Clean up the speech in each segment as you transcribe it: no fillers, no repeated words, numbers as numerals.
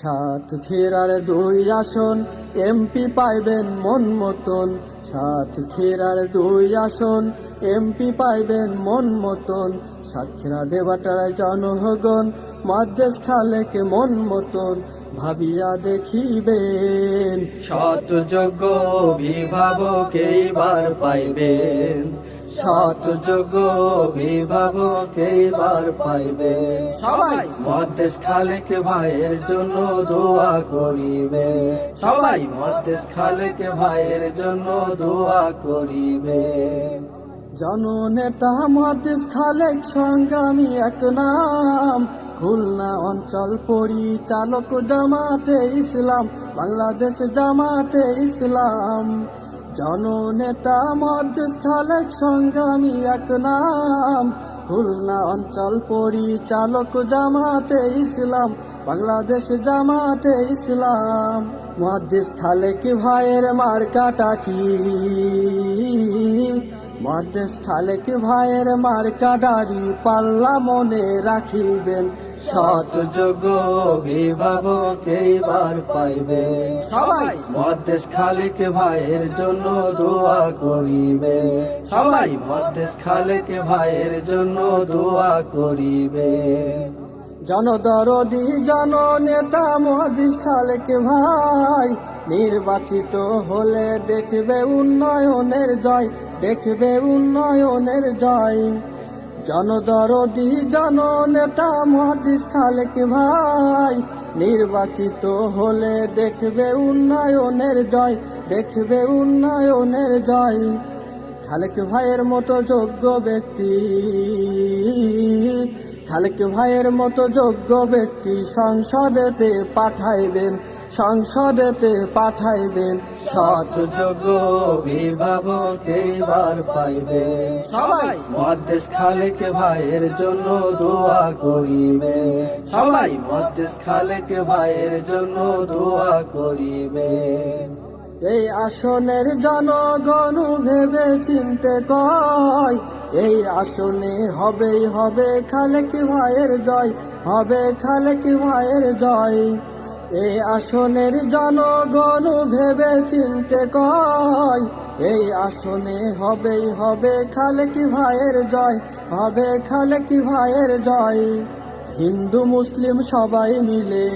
সাতক্ষীরার 2 আসন এমপি পাইবেন মন মতন। সাতক্ষীরার 2 আসন এমপি পাইবেন মন মতন। সাতক্ষীরা দেবাটার জনগণ মহাদেশ খালেকে মন মতন ভাবিয়া দেখিবেন। সৎ যোগ্য অভিভাবক এইবার পাইবেন। সৎ যোগ্য অভিভাবক এইবার পাইবেন। সবাই মহাদেশ খালেক ভাইয়ের জন্য দোয়া করিবে। সবাই মহাদেশ খালেক ভাইয়ের জন্য দোয়া করিবে। জননেতা মহাদেশ খালেক সংগ্রামী এক নাম। খুলনা অঞ্চল পরিচালক জামাতে ইসলাম, বাংলাদেশ জামাতে ইসলাম। জননেতা মহাদেশ খালেক সংগ্রামী এক নাম। খুলনা অঞ্চল পরিচালক জামাতে ইসলাম, বাংলাদেশ জামাতে ইসলাম। মহাদেশ খালেক ভাইয়ের মার্কাটা কি? মহাদেশ খালেক ভাইয়ের মার্কা দাড়ি পাল্লা মনে রাখিবেন। সৎ যোগ্য অভিভাবক এইবার পাইবেন। সবাই মহাদেশ খালেক ভাইয়ের জন্য দোয়া করিবে। সবাই মহাদেশ খালেক ভাইয়ের জন্য দোয়া করিবে। জনদরদি জননেতা মহাদেশ খালেক ভাই নির্বাচিত হলে দেখবে উন্নয়নের জয়, দেখবে উন্নয়নের জয়। জনদরদি জননেতা মহাদেশ খালেক ভাই নির্বাচিত হলে দেখবে উন্নয়নের জয়, দেখবে উন্নয়নের জয়। খালেক ভাইয়ের মতো যোগ্য ব্যক্তি, খালেক ভাইয়ের মতো যোগ্য ব্যক্তি সংসদেতে পাঠাইবেন, সংসদেতে পাঠাইবেন। সৎ যোগ্য অভিভাবক এইবার পাইবেন। সবাই মহাদেশ খালেক ভাইয়ের জন্য দোয়া করিবে। সবাই মহাদেশ খালেক ভাইয়ের জন্য দোয়া করিবে। এই আসনের জনগণ ভেবে চিনতে কয়, এই আসনে হবেই হবে খালেক ভাইয়ের জয়, হবে খালেক ভাইয়ের জয়। এই আসনের জনগণ ভেবে চিনতে কয়, এই আসনে হবেই হবে খালেক ভাইয়ের জয়, হবে খালেক ভাইয়ের জয়। হিন্দু মুসলিম সবাই মিলে,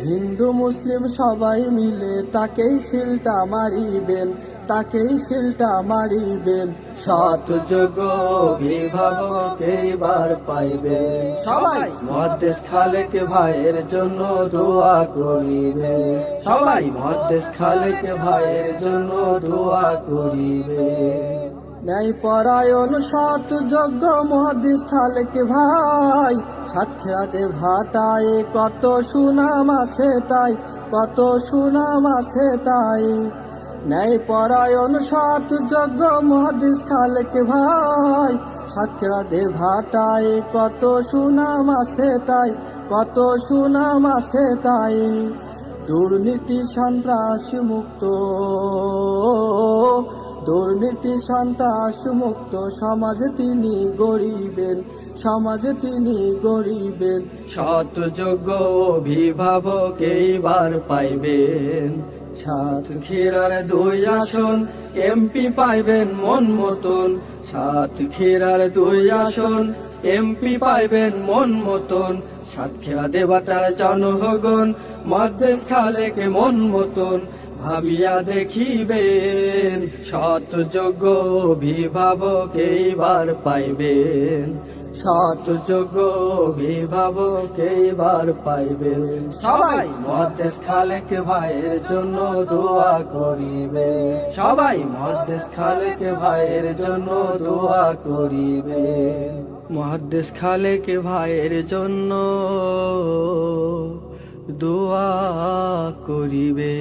হিন্দু মুসলিম সবাই মিলে তাকেই সিলটা মারিবেন, তাকেই সিলটা মারিবেন। সৎ যোগ্য অভিভাবক এইবার পাইবেন। সবাই মহাদেশ খালেক ভাইয়ের জন্য দোয়া করিবে। সবাই মহাদেশ খালেক ভাইয়ের জন্য দোয়া করিবে। ন্যায় পরায়ণ সৎ যোগ্য মহাদেশ খালেক ভাই সাতক্ষীরাতে ভাটায় কত সুনাম আছে তাই, কত সুনাম আছে তাই। ন্যায় পরায়ণ সৎ যোগ্য মহাদেশ খালেক ভাই সাতক্ষীরাতে ভাটায় কত সুনাম আছে তাই, কত সুনাম আছে তাই। দুর্নীতি সন্ত্রাস মুক্ত, দুর্নীতি সন্ত্রাস মুক্ত সমাজ তিনি গড়িবেন, সমাজ তিনি গড়িবেন। সৎ যোগ্য অভিভাবক এইবার পাইবেন। সাতক্ষীরার 2 আসন এমপি পাইবেন মন মতন। সাতক্ষীরার 2 আসন এমপি পাইবেন মন মতন। সাতক্ষীরা দেবাটার জনগণ মহাদেশ খালেক মন মতন ভাবিয়া দেখিবেন। সৎ যোগ্য অভিভাবক এইবার পাইবেন। সৎ যোগ্য অভিভাবক এইবার পাইবেন। সবাই মহাদেশ খালেক ভাইয়ের জন্য দোয়া করিবে। সবাই মহাদেশ খালেক ভাইয়ের জন্য দোয়া করিবে। মহাদেশ খালেক ভাইয়ের জন্য দোয়া করিবে।